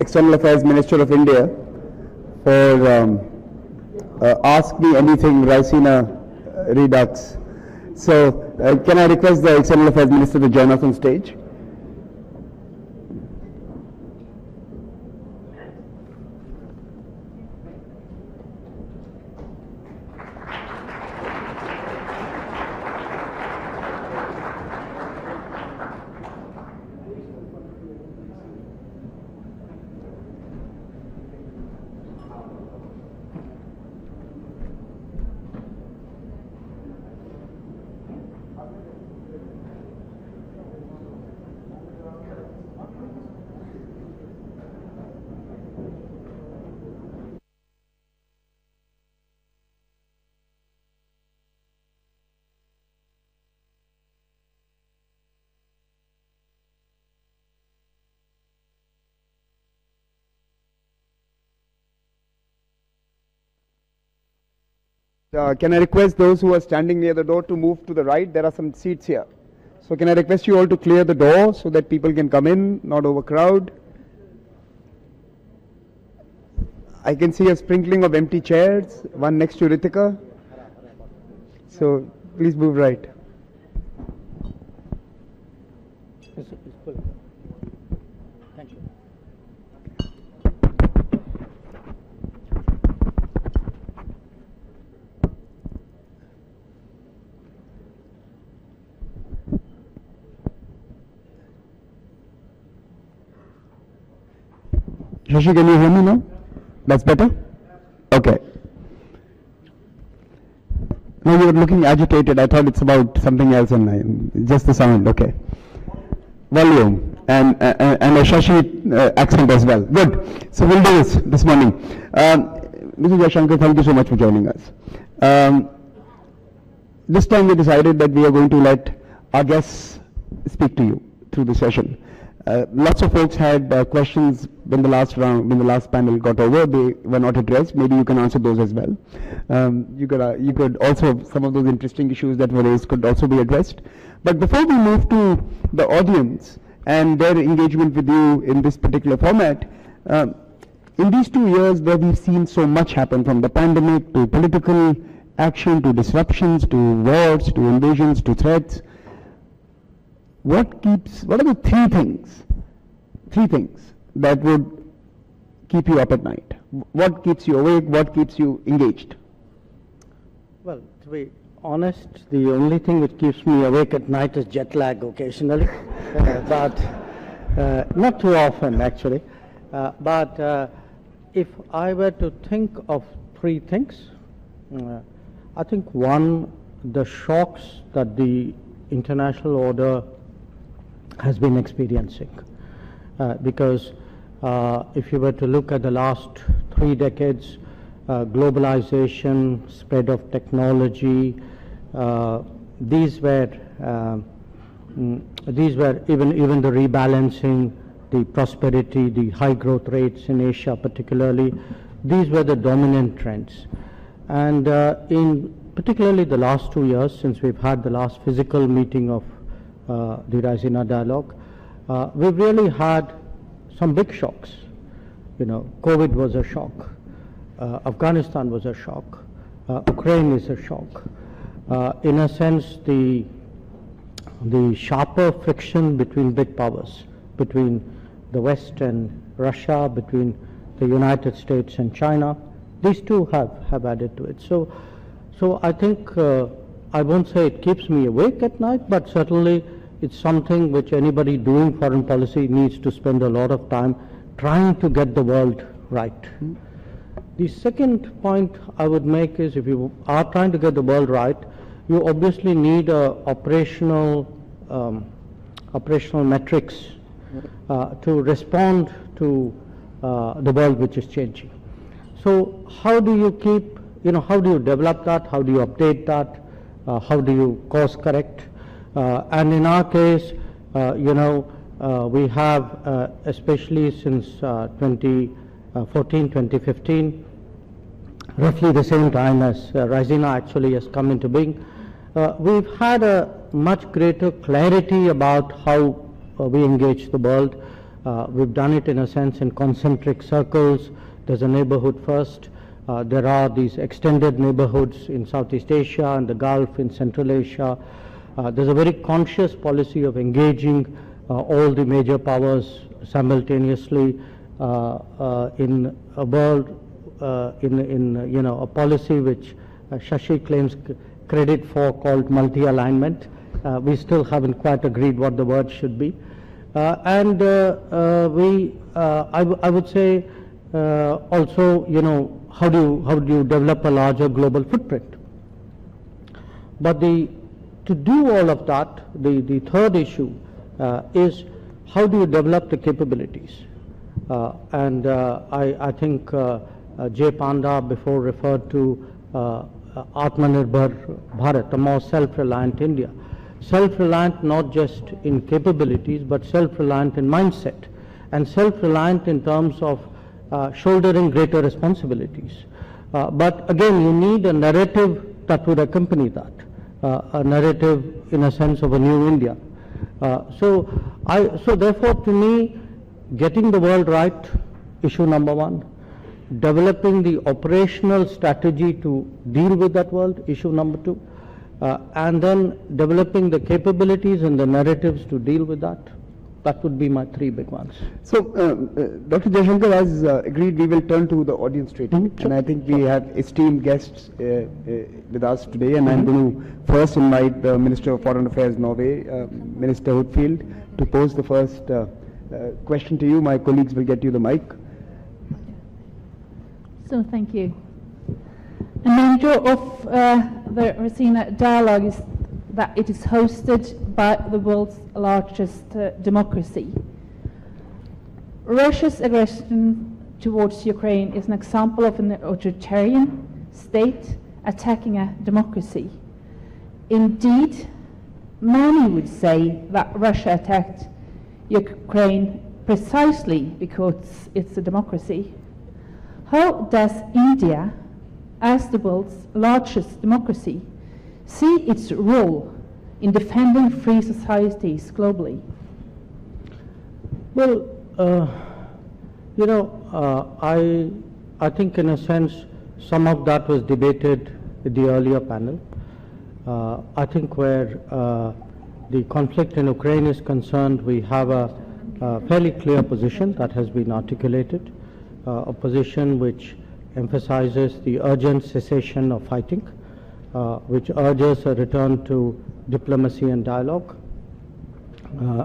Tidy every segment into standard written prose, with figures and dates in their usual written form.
External Affairs Minister of India for Ask Me Anything Raisina Redux. So can I request the External Affairs Minister to join us on stage? Can I request those who are standing near the door to move to the right? There are some seats here. So can I request you all to clear the door so that people can come in, not overcrowd? I can see a sprinkling of empty chairs, one next to Ritika. So please move right. Thank you. Shashi, can you hear me now? That's better? Okay. No, you were looking agitated. I thought it's about something else and just the sound. Okay. Volume and a Shashi accent as well. Good. So we'll do this morning. Mr. Jaishankar, thank you so much for joining us. This time we decided that we are going to let our guests speak to you through the session. Lots of folks had questions when the last panel got over. They were not addressed. Maybe you can answer those as well. You could also, some of those interesting issues that were raised could also be addressed. But before we move to the audience and their engagement with you in this particular format, in these 2 years where we've seen so much happen, from the pandemic to political action to disruptions to wars to invasions to threats, what are the three things that would keep you up at night? What keeps you awake? What keeps you engaged? Well, to be honest, the only thing which keeps me awake at night is jet lag occasionally, but not too often actually. But if I were to think of 3 things, I think one, the shocks that the international order has been experiencing, because if you were to look at the last 3 decades, globalization, spread of technology, these were even the rebalancing, the prosperity, the high growth rates in Asia particularly, these were the dominant trends. And in particularly the last 2 years, since we've had the last physical meeting of the Raisina Dialogue, we've really had some big shocks. You know, COVID was a shock, Afghanistan was a shock, Ukraine is a shock. In a sense, the sharper friction between big powers, between the West and Russia, between the United States and China, these two have added to it. So I think I won't say it keeps me awake at night, but certainly it's something which anybody doing foreign policy needs to spend a lot of time trying to get the world right. The second point I would make is, if you are trying to get the world right, you obviously need operational metrics to respond to the world which is changing. So how do you keep, how do you develop that? How do you update that? How do you course correct? And in our case, we have, especially since 2014, 2015, roughly the same time as Raisina actually has come into being, we've had a much greater clarity about how we engage the world. We've done it in a sense in concentric circles. There's a neighborhood first. There are these extended neighborhoods in Southeast Asia and the Gulf, in Central Asia. There's a very conscious policy of engaging all the major powers simultaneously in a world, in a policy which Shashi claims credit for, called multi-alignment. We still haven't quite agreed what the word should be. I would say also, how do you develop a larger global footprint? But to do all of that, the third issue is how do you develop the capabilities? I think Jay Panda before referred to Atmanirbhar Bharat, a more self-reliant India. Self-reliant not just in capabilities, but self-reliant in mindset, and self-reliant in terms of shouldering greater responsibilities. But again, you need a narrative that would accompany that, a narrative in a sense of a new India. So therefore, to me, getting the world right, issue number one. Developing the operational strategy to deal with that world, issue number two. And then developing the capabilities and the narratives to deal with that. That would be my three big ones. So, Dr. Jaishankar has agreed we will turn to the audience straight. Sure. And I think we have esteemed guests with us today, and I'm going to first invite the Minister of Foreign Affairs, Norway, Minister Hudfield, to pose the first question to you. My colleagues will get you the mic. So thank you. The nature of the Raisina Dialogue is that it is hosted by the world's largest democracy. Russia's aggression towards Ukraine is an example of an authoritarian state attacking a democracy. Indeed, many would say that Russia attacked Ukraine precisely because it's a democracy. How does India, as the world's largest democracy, see its role in defending free societies globally? Well, I think in a sense some of that was debated in the earlier panel. I think where the conflict in Ukraine is concerned, we have a fairly clear position that has been articulated, a position which emphasizes the urgent cessation of fighting, which urges a return to diplomacy and dialogue,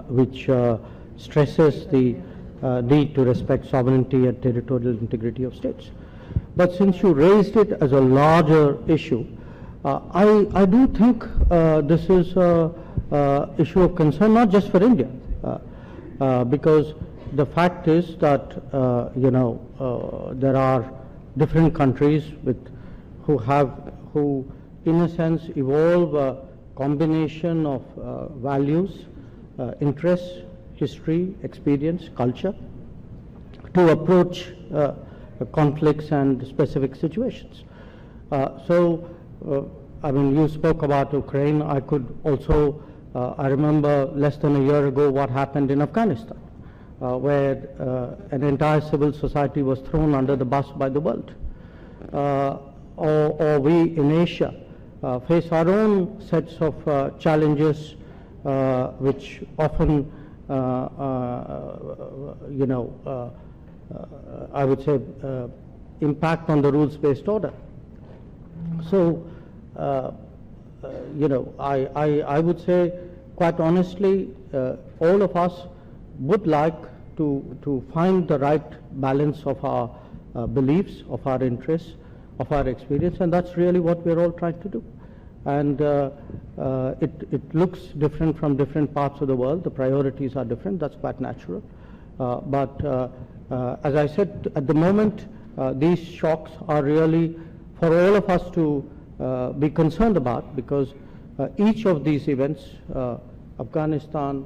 which stresses the need to respect sovereignty and territorial integrity of states. But since you raised it as a larger issue, I do think this is an issue of concern not just for India, because the fact is that there are different countries who in a sense evolve a combination of values, interests, history, experience, culture to approach conflicts and specific situations. I mean, you spoke about Ukraine. I could also, I remember less than a year ago what happened in Afghanistan, where an entire civil society was thrown under the bus by the world. Or we in Asia face our own sets of challenges which often, I would say, impact on the rules-based order. So, I would say, quite honestly, all of us would like to find the right balance of our beliefs, of our interests, of our experience, and that's really what we're all trying to do. And it looks different from different parts of the world. The priorities are different. That's quite natural. But as I said, at the moment, these shocks are really for all of us to be concerned about, because each of these events, Afghanistan,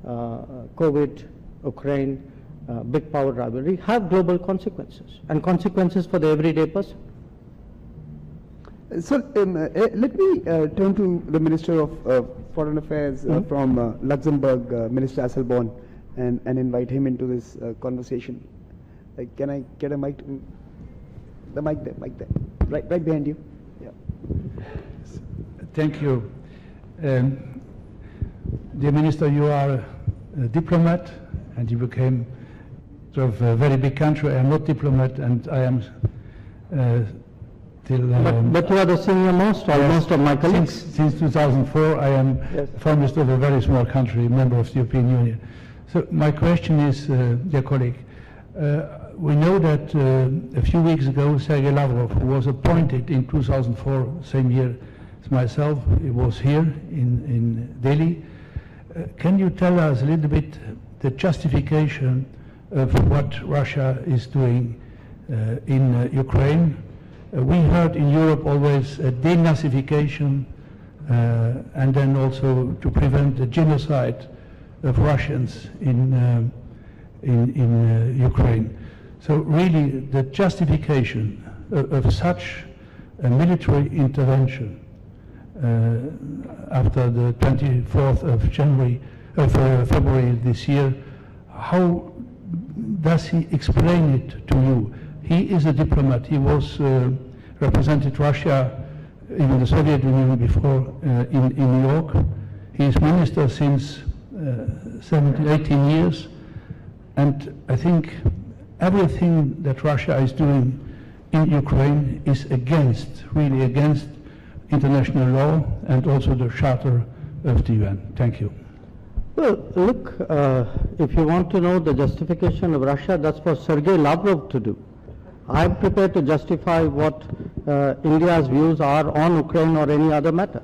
COVID, Ukraine, big power rivalry, have global consequences, and consequences for the everyday person. So let me turn to the Minister of Foreign Affairs from Luxembourg, Minister Asselborn. and invite him into this conversation. Can I get a mic? The mic there, right behind you. Yeah. Thank you. Dear Minister, you are a diplomat, and you became sort of a very big country. I am not diplomat, and I am till... but you are the senior most, almost of my colleagues. Since 2004, I am Foreign Minister of a very small country, member of the European Union. So my question is, dear colleague, we know that a few weeks ago, Sergei Lavrov, who was appointed in 2004, same year as myself, he was here in Delhi. Can you tell us a little bit the justification of what Russia is doing in Ukraine? We heard in Europe always a denazification and then also to prevent the genocide of Russians in Ukraine. So really the justification of such a military intervention after the 24th of February this year, how does he explain it to you? He is a diplomat. He was represented Russia, even the Soviet Union before, in New York. He is minister since 17, 18 years. And I think everything that Russia is doing in Ukraine is really against international law and also the Charter of the UN. Thank you. Well, look, if you want to know the justification of Russia, that's for Sergei Lavrov to do. I'm prepared to justify what India's views are on Ukraine or any other matter.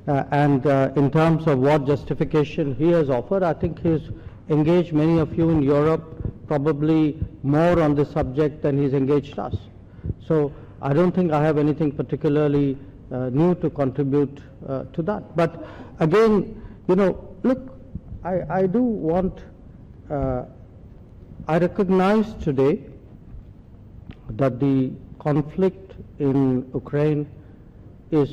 And in terms of what justification he has offered, I think he's engaged many of you in Europe probably more on this subject than he's engaged us. So I don't think I have anything particularly new to contribute to that. But again, you know, look, I do want, I recognize today that the conflict in Ukraine is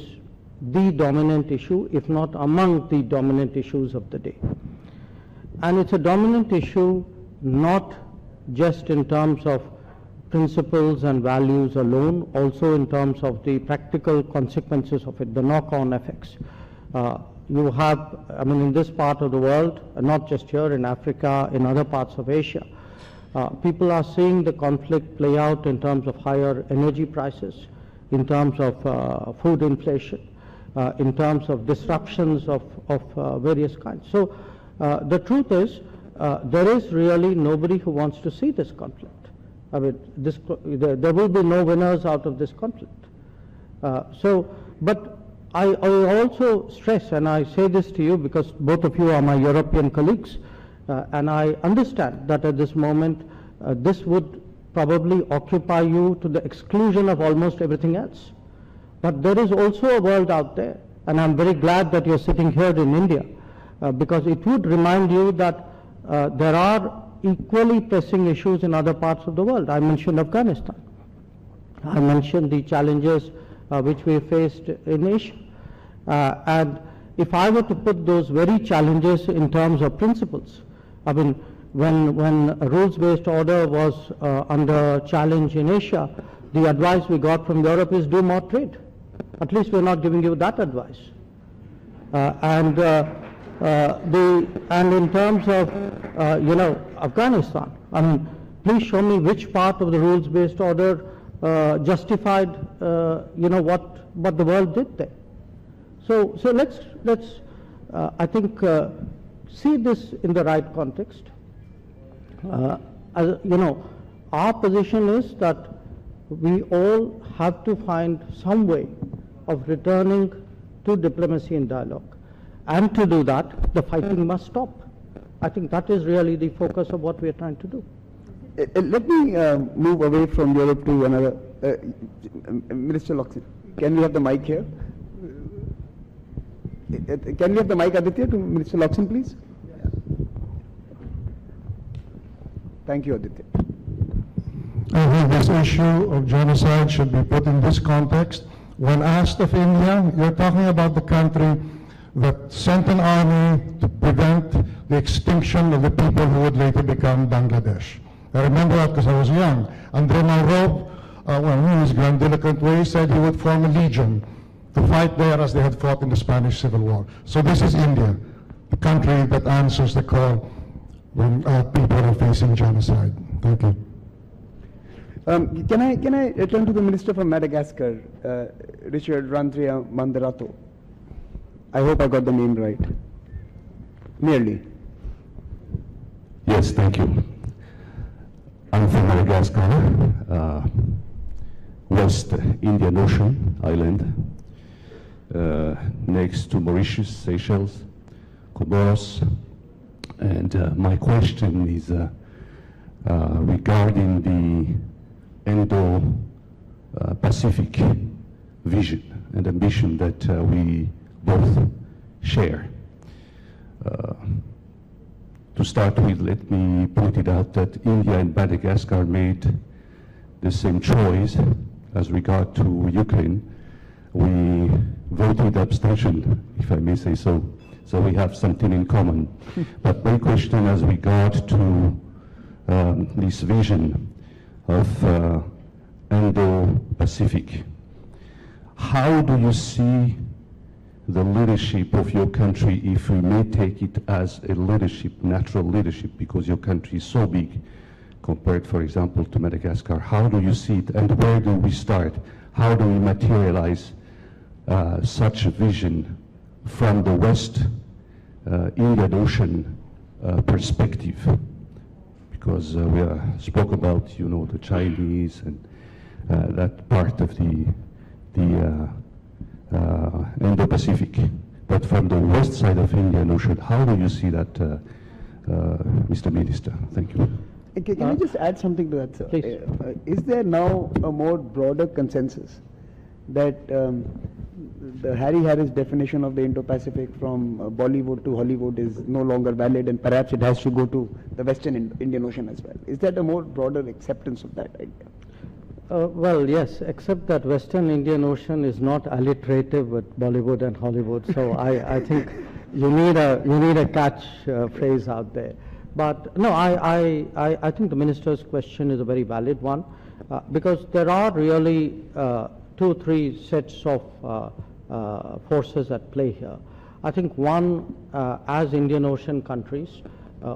the dominant issue, if not among the dominant issues of the day. And it's a dominant issue not just in terms of principles and values alone, also in terms of the practical consequences of it, the knock-on effects. You have, I mean, in this part of the world, not just here in Africa, in other parts of Asia, people are seeing the conflict play out in terms of higher energy prices, in terms of food inflation, in terms of disruptions of various kinds. So the truth is, there is really nobody who wants to see this conflict. I mean, there will be no winners out of this conflict. But I also stress, and I say this to you because both of you are my European colleagues, and I understand that at this moment this would probably occupy you to the exclusion of almost everything else. But there is also a world out there, and I'm very glad that you're sitting here in India, because it would remind you that there are equally pressing issues in other parts of the world. I mentioned Afghanistan. I mentioned the challenges which we faced in Asia. And if I were to put those very challenges in terms of principles, I mean, when a rules-based order was under challenge in Asia, the advice we got from Europe is do more trade. At least we're not giving you that advice. And in terms of you know, Afghanistan, I mean, please show me which part of the rules-based order justified you know, what the world did there. So let's I think see this in the right context. You know, our position is that we all have to find some way of returning to diplomacy and dialogue. And to do that, the fighting must stop. I think that is really the focus of what we are trying to do. Let me move away from Europe to another. Minister Loxin, can we have the mic here? Can we have the mic, Aditya, to Minister Loxin, please? Yeah. Thank you, Aditya. I think this issue of genocide should be put in this context. When asked of India, you're talking about the country that sent an army to prevent the extinction of the people who would later become Bangladesh. I remember that because I was young. Andre Malraux, in his grandiloquent way, said he would form a legion to fight there as they had fought in the Spanish Civil War. So this is India, the country that answers the call when people are facing genocide. Thank you. Can I return to the Minister from Madagascar, Richard Randria Mandarato? I hope I got the name right. Nearly. Yes, thank you. I'm from Madagascar, West Indian Ocean island, next to Mauritius, Seychelles, Comoros. And my question is regarding the Indo-Pacific vision and ambition that we both share. To start with, let me point it out that India and Madagascar made the same choice as regard to Ukraine. We voted abstention, if I may say so. So we have something in common. But my question as regard to this vision of Indo-Pacific, how do you see the leadership of your country, if we may take it as a leadership, natural leadership, because your country is so big compared, for example, to Madagascar? How do you see it, and where do we start? How do we materialize such a vision from the West Indian Ocean perspective? Because we spoke about, the Chinese and that part of the Indo-Pacific. But from the west side of Indian Ocean, how do you see that, Mr. Minister? Thank you. Can I just add something to that, sir? Please. Is there now a more broader consensus that the Harry Harris definition of the Indo-Pacific from Bollywood to Hollywood is no longer valid, and perhaps it has to go to the Western Indian Ocean as well? Is that a more broader acceptance of that idea? Well, yes, except that Western Indian Ocean is not alliterative with Bollywood and Hollywood. So I think you need a catch phrase out there. But no, I think the minister's question is a very valid one, because there are really 2 or 3 sets of forces at play here. I think one, as Indian Ocean countries,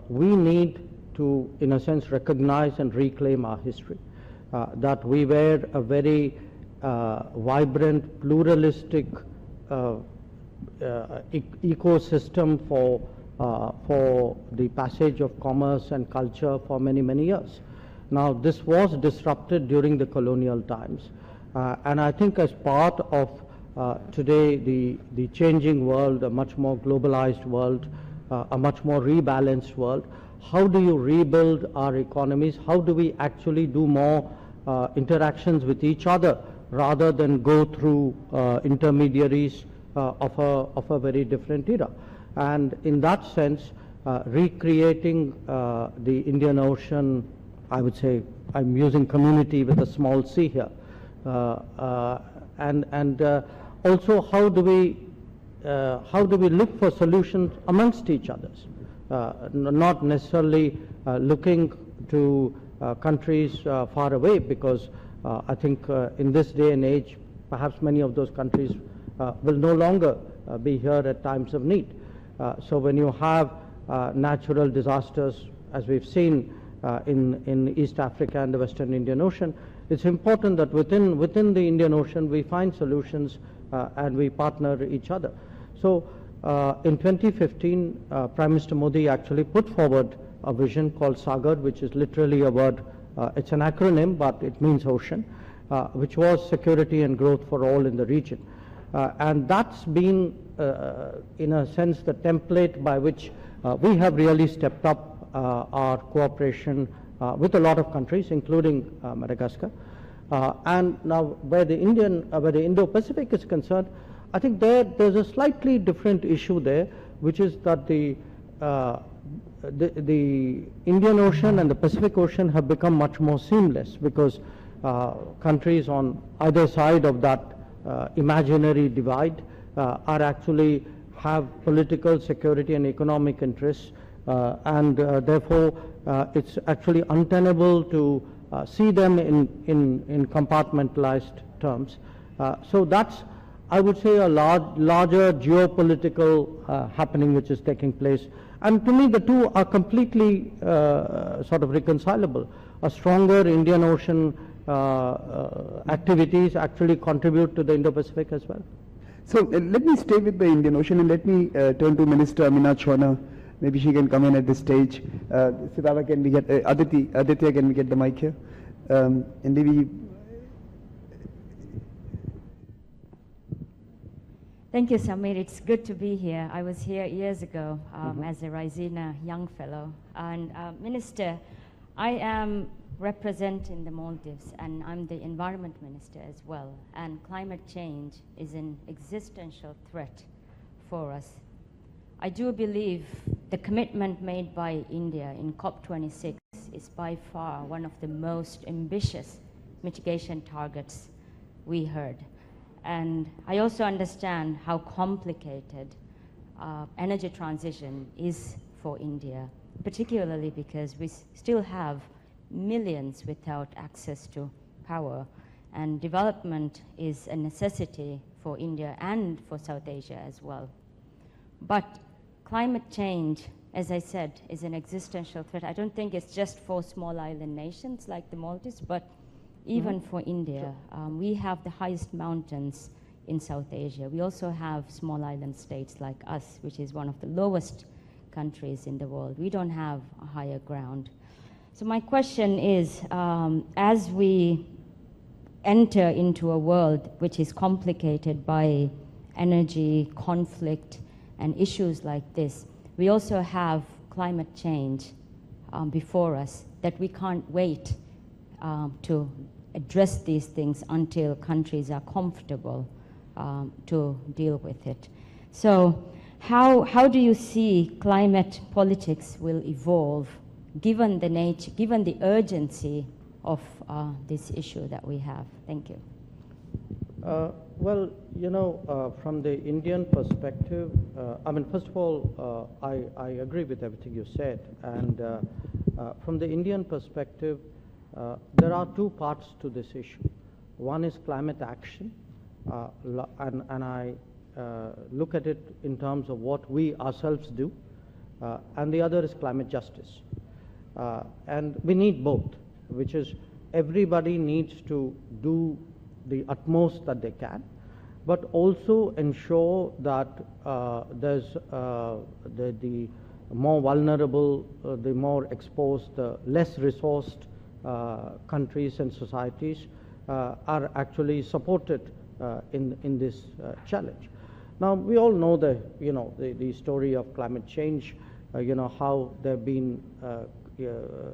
we need to, in a sense, recognize and reclaim our history. That we were a very vibrant, pluralistic ecosystem for the passage of commerce and culture for many, many years. Now, this was disrupted during the colonial times. And I think as part of today, the changing world, a much more globalized world, a much more rebalanced world, how do you rebuild our economies? How do we actually do more interactions with each other rather than go through intermediaries of a very different era? And in that sense, recreating the Indian Ocean, I would say, I'm using community with a small c here, and also how do we look for solutions amongst each others, not necessarily looking to countries far away, because I think in this day and age, perhaps many of those countries will no longer be here at times of need. So when you have natural disasters, as we've seen in East Africa and the Western Indian Ocean, it's important that within the Indian Ocean we find solutions and we partner each other. So in 2015, Prime Minister Modi actually put forward a vision called Sagar, which is literally a word, it's an acronym, but it means ocean, which was security and growth for all in the region. And that's been, in a sense, the template by which we have really stepped up our cooperation with a lot of countries, including Madagascar. And now, where the Indo-Pacific is concerned, I think there's a slightly different issue there, which is that the Indian Ocean and the Pacific Ocean have become much more seamless, because countries on either side of that imaginary divide are actually have political, security and economic interests, and therefore it's actually untenable to see them in compartmentalized terms. So that's, I would say, a larger geopolitical happening which is taking place. And to me, the two are completely sort of reconcilable. A stronger Indian Ocean activities actually contribute to the Indo-Pacific as well. So let me stay with the Indian Ocean and let me turn to Minister Amina Chona. Maybe she can come in at this stage. Sitara, can we get Aditya, can we get the mic here? And maybe. Thank you, Samir. It's good to be here. I was here years ago as a Raisina young fellow. And Minister, I am representing the Maldives, and I'm the Environment Minister as well. And climate change is an existential threat for us. I do believe the commitment made by India in COP26 is by far one of the most ambitious mitigation targets we heard. And I also understand how complicated energy transition is for India, particularly because we still have millions without access to power, and development is a necessity for India and for South Asia as well. But climate change, as I said, is an existential threat. I don't think it's just for small island nations like the Maldives, but even for India. We have the highest mountains in South Asia. We also have small island states like us, which is one of the lowest countries in the world. We don't have a higher ground. So my question is, as we enter into a world which is complicated by energy, conflict, and issues like this, we also have climate change before us that we can't wait to address these things until countries are comfortable to deal with it. So how do you see climate politics will evolve given the nature, given the urgency of this issue that we have? Thank you. Well, you know, from the Indian perspective, I mean, first of all, I agree with everything you said. And from the Indian perspective, there are two parts to this issue. One is climate action, and I look at it in terms of what we ourselves do, and the other is climate justice. And we need both, which is everybody needs to do the utmost that they can, but also ensure that there's the more vulnerable, the more exposed, the less resourced countries and societies are actually supported in this challenge. Now, we all know the story of climate change, how there have been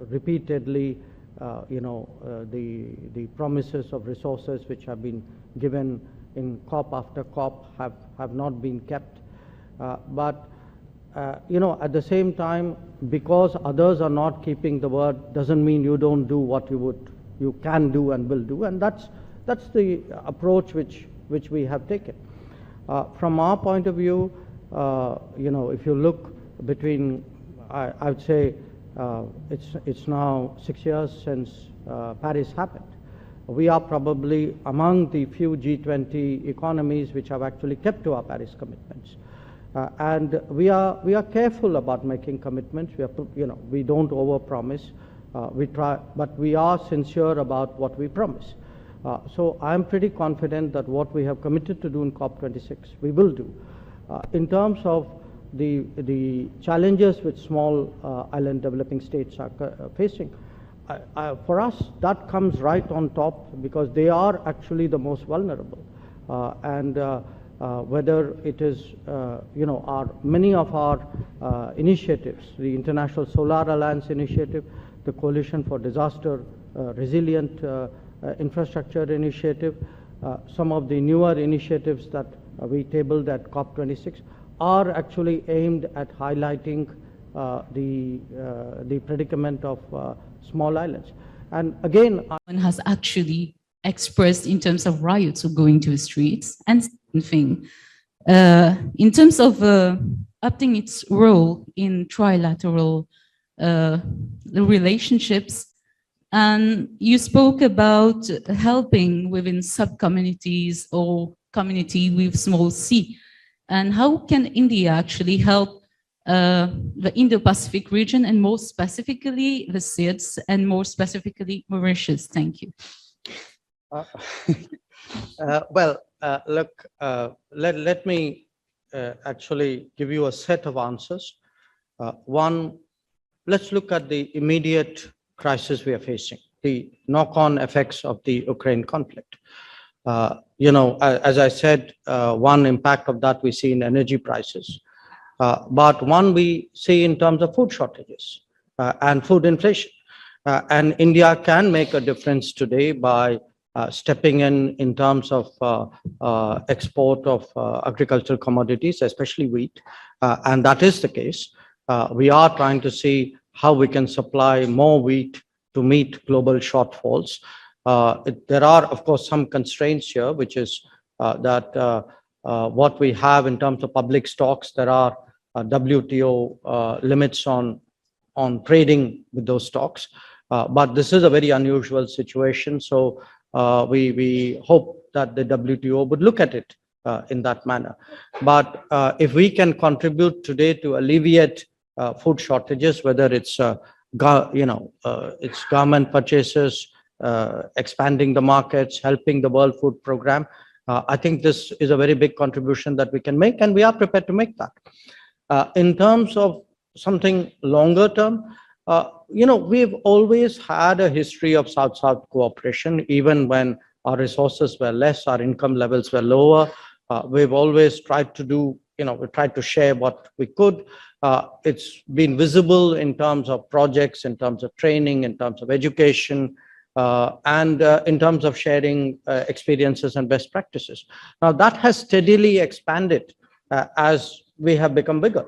repeatedly the promises of resources which have been given in COP after COP have not been kept. But at the same time, because others are not keeping the word, doesn't mean you don't do what you can do and will do, and that's the approach which we have taken. From our point of view, if you look between, I would say, it's now 6 years since Paris happened. We are probably among the few G20 economies which have actually kept to our Paris commitments. And we are careful about making commitments. We don't overpromise. We try, but we are sincere about what we promise. So I'm pretty confident that what we have committed to do in COP26, we will do. In terms of the challenges which small island developing states are facing, for us, that comes right on top because they are actually the most vulnerable. Whether it is, many of our initiatives, the International Solar Alliance Initiative, the Coalition for Disaster Resilient Infrastructure Initiative, some of the newer initiatives that we tabled at COP26 are actually aimed at highlighting the predicament of small islands. And again, one has actually expressed in terms of riots or going to the streets. And same thing, In terms of upping its role in trilateral relationships, and you spoke about helping within sub-communities or community with small c. And how can India actually help the Indo-Pacific region, and more specifically the SIDS, and more specifically Mauritius? Thank you. Look, let me actually give you a set of answers. One, let's look at the immediate crisis we are facing, the knock-on effects of the Ukraine conflict. As I said, one impact of that we see in energy prices, but one we see in terms of food shortages and food inflation. And India can make a difference today by stepping in terms of export of agricultural commodities, especially wheat. And that is the case. We are trying to see how we can supply more wheat to meet global shortfalls. There are, of course, some constraints here, which is that what we have in terms of public stocks, there are WTO limits on trading with those stocks. But this is a very unusual situation. So we hope that the WTO would look at it in that manner. But if we can contribute today to alleviate food shortages, whether it's it's government purchases, expanding the markets, helping the World Food Program, I think this is a very big contribution that we can make, and we are prepared to make that. In terms of something longer term, we've always had a history of South-South cooperation. Even when our resources were less, our income levels were lower, we've always tried to do, we tried to share what we could. It's been visible in terms of projects, in terms of training, in terms of education, and in terms of sharing experiences and best practices. Now, that has steadily expanded as we have become bigger.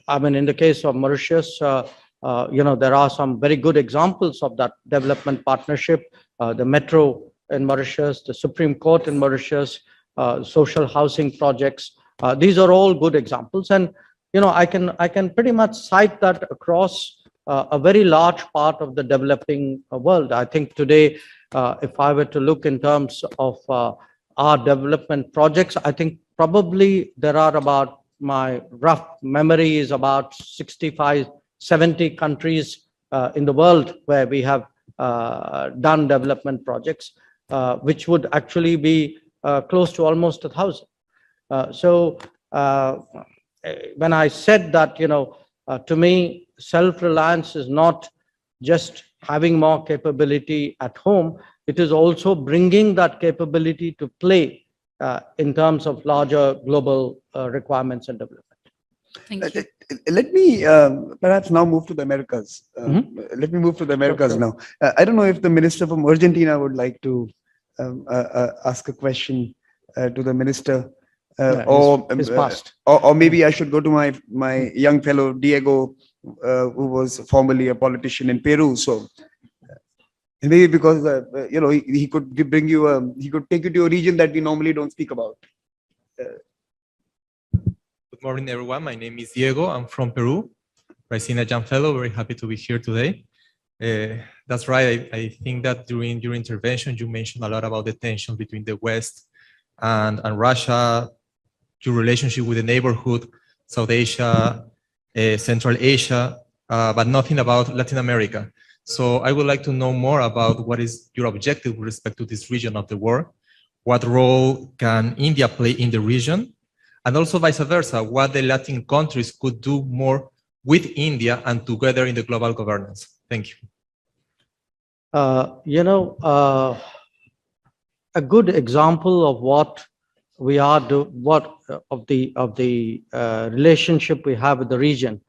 I mean, in the case of Mauritius, there are some very good examples of that development partnership. The metro in Mauritius, the Supreme Court in Mauritius, social housing projects. These are all good examples, and I can pretty much cite that across a very large part of the developing world. I think today, if I were to look in terms of our development projects, I think probably there are about, my rough memory is about 65, 70 countries in the world where we have done development projects, which would actually be close to almost 1,000. So when I said that, to me, self-reliance is not just having more capability at home, it is also bringing that capability to play in terms of larger global requirements and development. Thank you. Let me perhaps now move to the Americas. Let me move to the Americas now. I don't know if the Minister from Argentina would like to ask a question to the Minister. Or maybe I should go to my young fellow Diego, who was formerly a politician in Peru. So maybe because he could bring you, he could take you to a region that we normally don't speak about. Good morning, everyone. My name is Diego. I'm from Peru. Raisina young fellow. Very happy to be here today. That's right. I think that during your intervention, you mentioned a lot about the tension between the West and Russia, your relationship with the neighborhood, South Asia, Central Asia, but nothing about Latin America. So I would like to know more about what is your objective with respect to this region of the world. What role can India play in the region? And also vice versa, what the Latin countries could do more with India and together in the global governance. Thank you. A good example of what we are of the relationship we have with the region,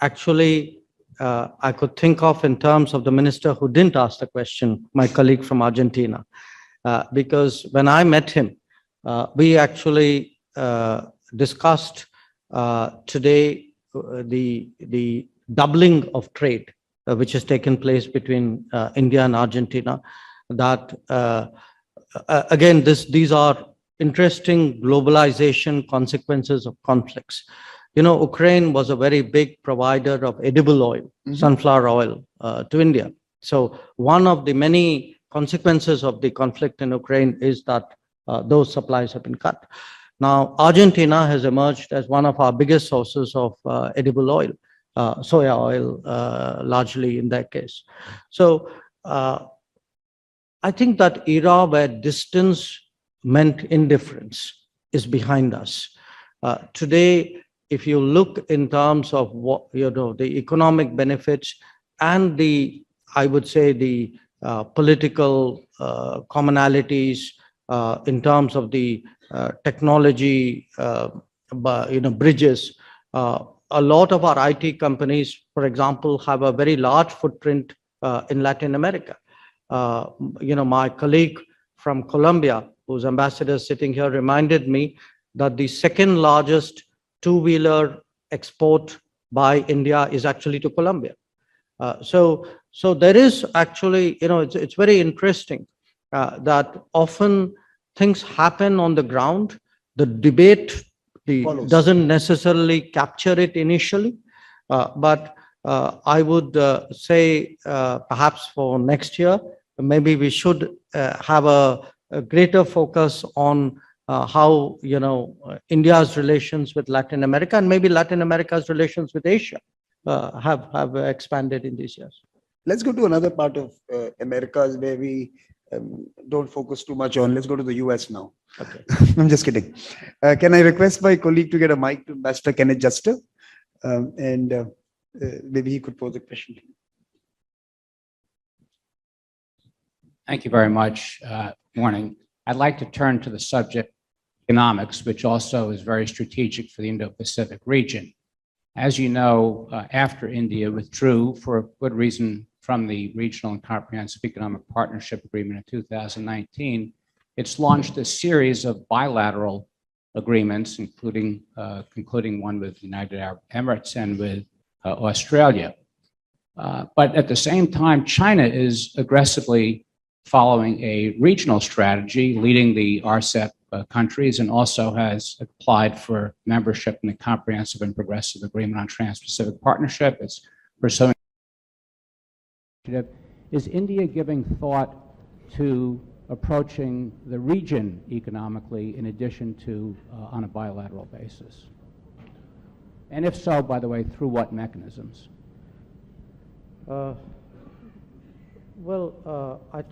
actually, I could think of in terms of the minister who didn't ask the question, my colleague from Argentina, because when I met him, we actually discussed today the doubling of trade which has taken place between India and Argentina. That again, these are interesting globalization consequences of conflicts. You know, Ukraine was a very big provider of edible oil, sunflower oil, to India. So one of the many consequences of the conflict in Ukraine is that those supplies have been cut. Now, Argentina has emerged as one of our biggest sources of edible oil, soya oil, largely in that case. So I think that era where distance meant indifference is behind us. Today, if you look in terms of what, you know, the economic benefits and the, I would say, the political commonalities in terms of the technology, bridges, a lot of our IT companies, for example, have a very large footprint in Latin America. My colleague from Colombia, whose ambassador is sitting here, reminded me that the second largest two-wheeler export by India is actually to Colombia. So there is actually, it's very interesting that often things happen on the ground. The debate doesn't necessarily capture it initially, but I would say perhaps for next year, maybe we should have a greater focus on how, India's relations with Latin America and maybe Latin America's relations with Asia have expanded in these years. Let's go to another part of Americas where we don't focus too much on. Let's go to the US now. Okay. I'm just kidding. Can I request my colleague to get a mic to Ambassador Kenneth Juster? Maybe he could pose a question. Thank you very much. Morning. I'd like to turn to the subject economics, which also is very strategic for the Indo-Pacific region. As you know, after India withdrew for a good reason from the Regional and Comprehensive Economic Partnership Agreement in 2019, it's launched a series of bilateral agreements, including concluding one with the United Arab Emirates and with Australia. But at the same time, China is aggressively following a regional strategy, leading the RCEP countries, and also has applied for membership in the Comprehensive and Progressive Agreement on Trans-Pacific Partnership. It's pursuing. Is India giving thought to approaching the region economically in addition to on a bilateral basis? And if so, by the way, through what mechanisms? I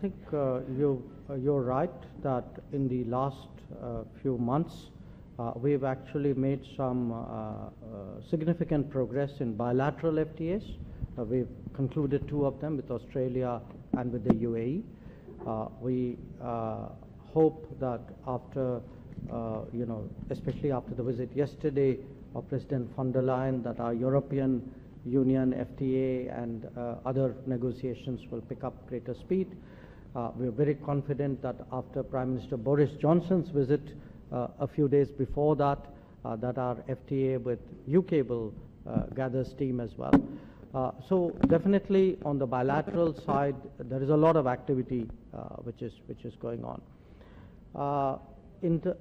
think you're right that in the last few months, we've actually made some significant progress in bilateral FTAs. We've concluded 2 of them with Australia and with the UAE. We hope that after, especially after the visit yesterday of President von der Leyen, that our European Union FTA and other negotiations will pick up greater speed. We're very confident that after Prime Minister Boris Johnson's visit a few days before that, that our FTA with UK will gather steam as well. So definitely on the bilateral side, there is a lot of activity which is going on.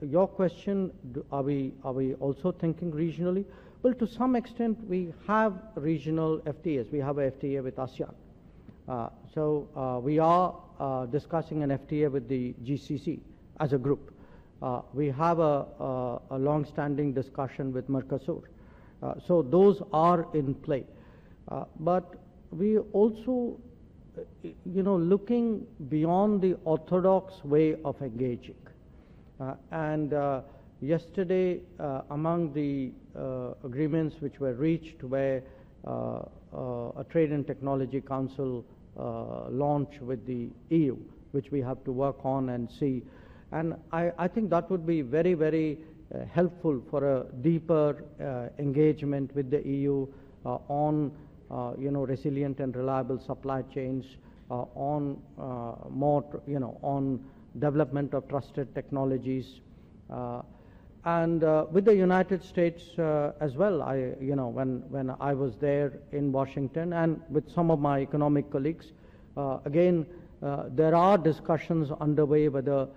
Your question, are we also thinking regionally? Well, to some extent, we have regional FTAs. We have a FTA with ASEAN. So we are discussing an FTA with the GCC as a group. We have a long-standing discussion with Mercosur. So those are in play. But we also, looking beyond the orthodox way of engaging. Yesterday, among the agreements which were reached were a Trade and Technology Council launch with the EU, which we have to work on and see. And I think that would be very, very helpful for a deeper engagement with the EU on resilient and reliable supply chains, on more, on development of trusted technologies. And with the United States as well, when I was there in Washington and with some of my economic colleagues, again, there are discussions underway whether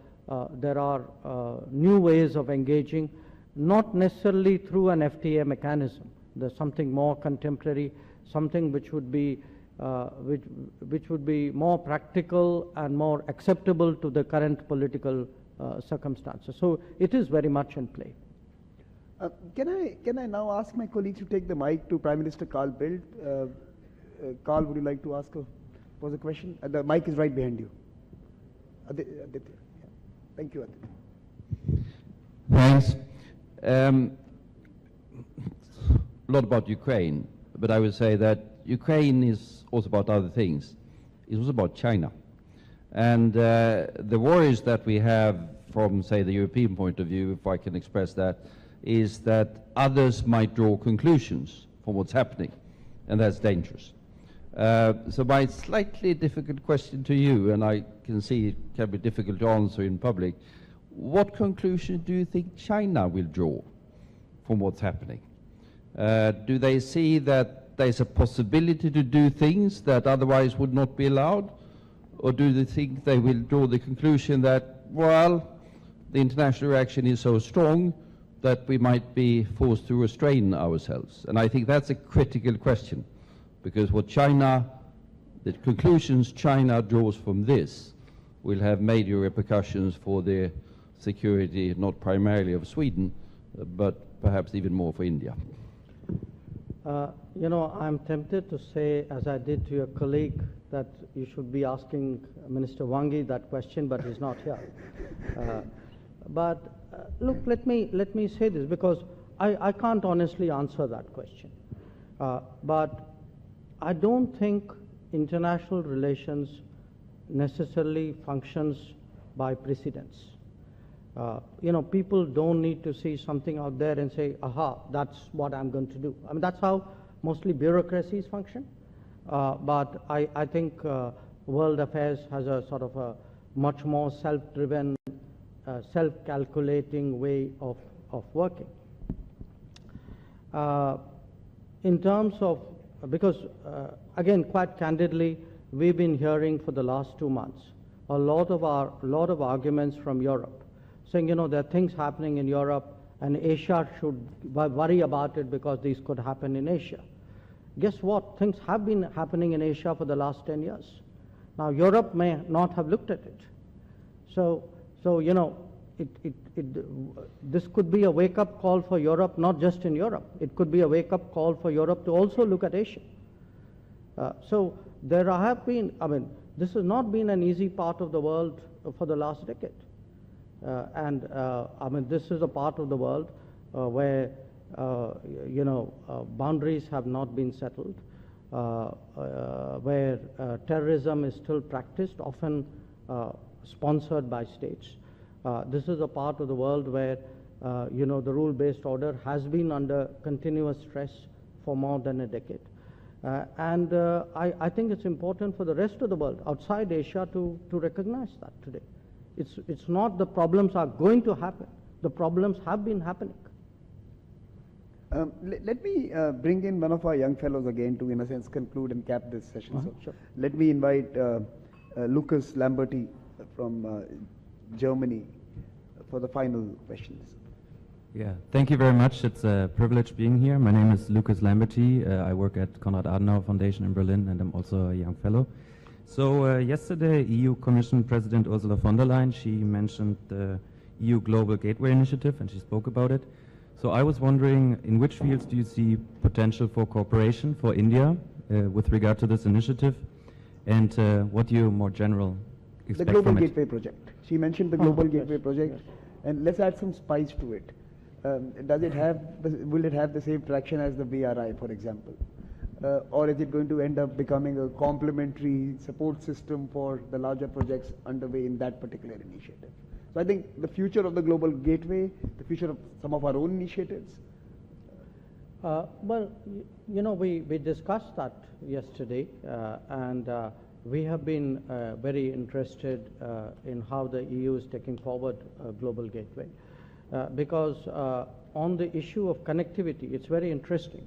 there are new ways of engaging, not necessarily through an FTA mechanism. There's something more contemporary, something which would be more practical and more acceptable to the current political circumstances. So it is very much in play. Can I now ask my colleagues to take the mic to Prime Minister Carl Bildt? Carl, would you like to pose a question? The mic is right behind you. Aditya. Yeah. Thank you, Aditya. Thanks. A lot about Ukraine, but I would say that Ukraine is also about other things. It's also about China. And the worries that we have from, say, the European point of view, if I can express that, is that others might draw conclusions from what's happening, and that's dangerous. So my slightly difficult question to you, and I can see it can be difficult to answer in public, what conclusions do you think China will draw from what's happening? Do they see that there's a possibility to do things that otherwise would not be allowed? Or do they think they will draw the conclusion that, well, the international reaction is so strong that we might be forced to restrain ourselves? And I think that's a critical question, because what China, the conclusions China draws from this will have major repercussions for the security, not primarily of Sweden, but perhaps even more for India. You know, I'm tempted to say, as I did to your colleague, that you should be asking Minister Wangi that question, but he's not here. Look, let me say this, because I can't honestly answer that question. But I don't think international relations necessarily functions by precedence. You know, people don't need to see something out there and say, aha, that's what I'm going to do. I mean, that's how mostly bureaucracies function. But I think world affairs has a sort of a much more self-driven, self-calculating way of working. In terms of, because again, quite candidly, we've been hearing for the last 2 months a lot of arguments from Europe, saying, you know, there are things happening in Europe and Asia should worry about it because these could happen in Asia. Guess what? Things have been happening in Asia for the last 10 years. Now, Europe may not have looked at it. So you know, this could be a wake-up call for Europe, not just in Europe. It could be a wake-up call for Europe to also look at Asia. So there have been, I mean, this has not been an easy part of the world for the last decade. I mean, this is a part of the world where, you know, boundaries have not been settled, where terrorism is still practiced, often sponsored by states. This is a part of the world where, you know, the rule-based order has been under continuous stress for more than a decade. I think it's important for the rest of the world outside Asia to recognize that today. It's not the problems are going to happen. The problems have been happening. Let me bring in one of our young fellows again to, in a sense, conclude and cap this session. So sure. Let me invite Lucas Lamberti from Germany for the final questions. Yeah, thank you very much. It's a privilege being here. My name is Lucas Lamberti. I work at Konrad Adenauer Foundation in Berlin, and I'm also a young fellow. So yesterday, EU Commission President Ursula von der Leyen, she mentioned the EU Global Gateway Initiative, and she spoke about it. So I was wondering, in which fields do you see potential for cooperation for India with regard to this initiative, and what do you more general expect from it? The Global Gateway Gateway Project. She mentioned the Global Gateway Project, yes. And let's add some spice to it. Does it have, will it have the same traction as the BRI, for example? Or is it going to end up becoming a complementary support system for the larger projects underway in that particular initiative? So I think the future of the Global Gateway, the future of some of our own initiatives. Well, you know, we discussed that yesterday, and we have been very interested in how the EU is taking forward a Global Gateway. Because on the issue of connectivity, it's very interesting.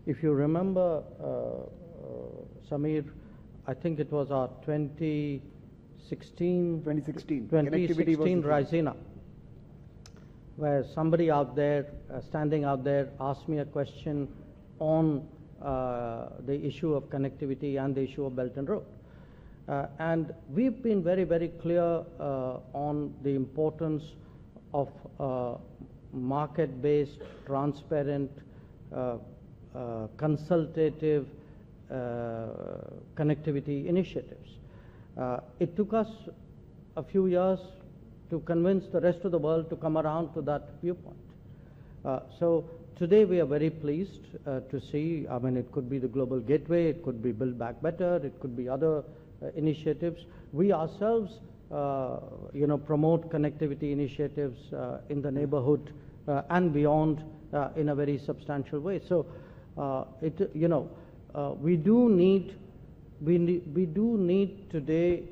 If you remember, Samir, I think it was our 20 2016 Raisina, where somebody out there, standing out there, asked me a question on the issue of connectivity and the issue of Belt and Road. And we've been very, very clear on the importance of market-based, transparent, consultative connectivity initiatives. It took us a few years to convince the rest of the world to come around to that viewpoint. So today we are very pleased to see, I mean, it could be the Global Gateway, it could be Build Back Better, it could be other initiatives. We ourselves, promote connectivity initiatives in the neighborhood and beyond in a very substantial way. So, we do need today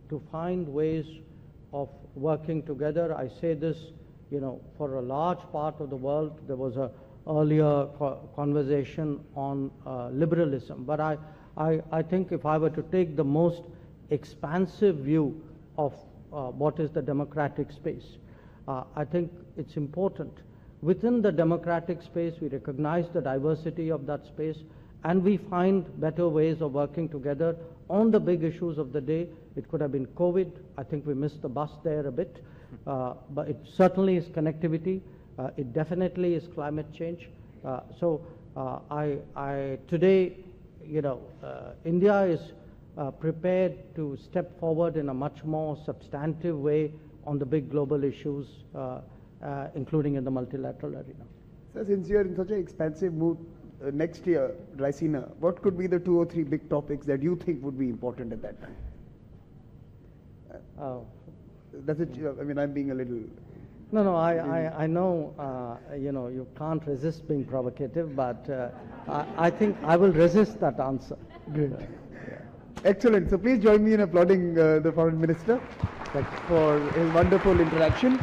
to find ways of working together. I say this, for a large part of the world, there was a earlier conversation on liberalism. But I think if I were to take the most expansive view of what is the democratic space, I think it's important. Within the democratic space, we recognize the diversity of that space, and we find better ways of working together on the big issues of the day. It could have been COVID. I think we missed the bus there a bit. But it certainly is connectivity. It definitely is climate change. Today, India is prepared to step forward in a much more substantive way on the big global issues, including in the multilateral arena. So since you are in such an expansive mood, next year, Raisina, what could be the 2 or 3 big topics that you think would be important at that time? That's it. I mean, I'm being a little... No, I know, you can't resist being provocative, but I think I will resist that answer. Great. Excellent. So please join me in applauding the Foreign Minister for his wonderful interaction.